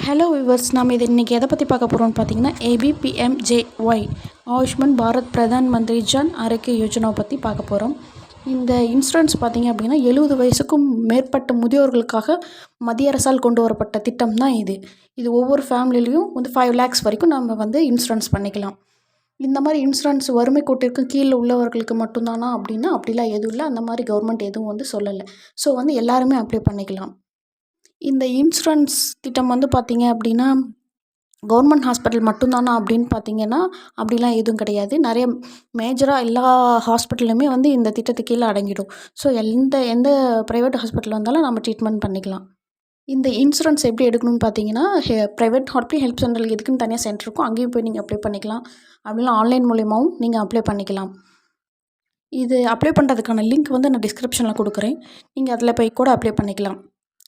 Hello viewers, நாம் இது இன்றைக்கி எதை பற்றி பார்க்க போகிறோம்னு பார்த்தீங்கன்னா ABPMJY ஆயுஷ்மான் பாரத் பிரதான் மந்திரி ஜன் ஆரோக்கிய யோஜனாவை பற்றி பார்க்க போகிறோம். இந்த இன்சூரன்ஸ் பார்த்திங்க அப்படின்னா 70 வயசுக்கும் மேற்பட்ட முதியோர்களுக்காக மத்திய அரசால் கொண்டு வரப்பட்ட திட்டம் தான் இது. இது ஒவ்வொரு ஃபேமிலிலையும் 5 lakhs வரைக்கும் நம்ம இன்சூரன்ஸ் பண்ணிக்கலாம். இந்த மாதிரி இன்சூரன்ஸ் வறுமை கோட்டிற்கு கீழே உள்ளவர்களுக்கு மட்டும்தானா அப்படின்னா அப்படிலாம் எதுவும் இல்லை. அந்த மாதிரி கவர்மெண்ட் எதுவும் சொல்லலை. ஸோ எல்லாருமே அப்ளை பண்ணிக்கலாம். இந்த இன்சூரன்ஸ் திட்டம் பார்த்தீங்க அப்படின்னா கவர்மெண்ட் ஹாஸ்பிட்டல் மட்டும்தானா அப்படின்னு பார்த்தீங்கன்னா அப்படிலாம் எதுவும் கிடையாது. நிறைய மேஜராக எல்லா ஹாஸ்பிட்டலுமே இந்த திட்டத்துக்கு கீழே அடங்கிடும். ஸோ எந்த ப்ரைவேட் ஹாஸ்பிட்டல் வந்தாலும் நம்ம ட்ரீட்மெண்ட் பண்ணிக்கலாம். இந்த இன்சூரன்ஸ் எப்படி எடுக்கணும்னு பார்த்தீங்கன்னா ப்ரைவேட் ஹெல்ப் சென்டர் எதுக்குன்னு தனியாக சென்டர் இருக்கும். அங்கேயும் போய் நீங்கள் அப்ளை பண்ணிக்கலாம். அப்படின்னா ஆன்லைன் மூலியமாகவும் நீங்கள் அப்ளை பண்ணிக்கலாம். இது அப்ளை பண்ணுறதுக்கான லிங்க் நான் டிஸ்கிரிப்ஷனில் கொடுக்குறேன். நீங்கள் அதில் போய் கூட அப்ளை பண்ணிக்கலாம்.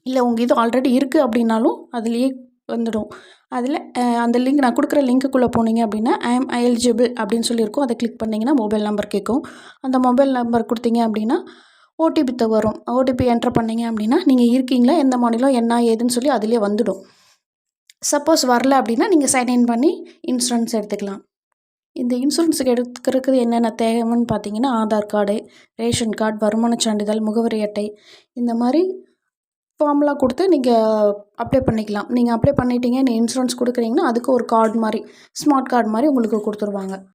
இல்லை உங்கள் இது ஆல்ரெடி இருக்குது அப்படின்னாலும் அதுலேயே வந்துடும். அதில் அந்த லிங்க் நான் கொடுக்குற லிங்க்குள்ளே போனீங்க அப்படின்னா ஐஎம் எலிஜிபிள் அப்படின்னு சொல்லியிருக்கும். அதை கிளிக் பண்ணிங்கன்னா மொபைல் நம்பர் கேட்கும். அந்த மொபைல் நம்பர் கொடுத்தீங்க அப்படின்னா ஓடிபி வரும். ஓடிபி என்ட்ரு பண்ணிங்க அப்படின்னா நீங்கள் இருக்கீங்களா, எந்த மாநிலம், என்ன ஏதுன்னு சொல்லி அதிலே வந்துடும். சப்போஸ் வரல அப்படின்னா நீங்கள் சைன்இன் பண்ணி இன்சூரன்ஸ் எடுத்துக்கலாம். இந்த இன்சூரன்ஸுக்கு எடுத்துக்கிறதுக்கு என்னென்ன தேவைன்னு பார்த்தீங்கன்னா ஆதார் கார்டு, ரேஷன் கார்டு, வருமானச் சான்றிதழ், முகவரி அட்டை, இந்த மாதிரி ஃபார்ம்லாம் கொடுத்து நீங்கள் அப்ளை பண்ணிக்கலாம். நீங்கள் அப்ளை பண்ணிட்டீங்க, இன்சூரன்ஸ் கொடுக்குறீங்கன்னா அதுக்கு ஒரு கார்டு மாதிரி, ஸ்மார்ட் கார்டு மாதிரி உங்களுக்கு கொடுத்துருவாங்க.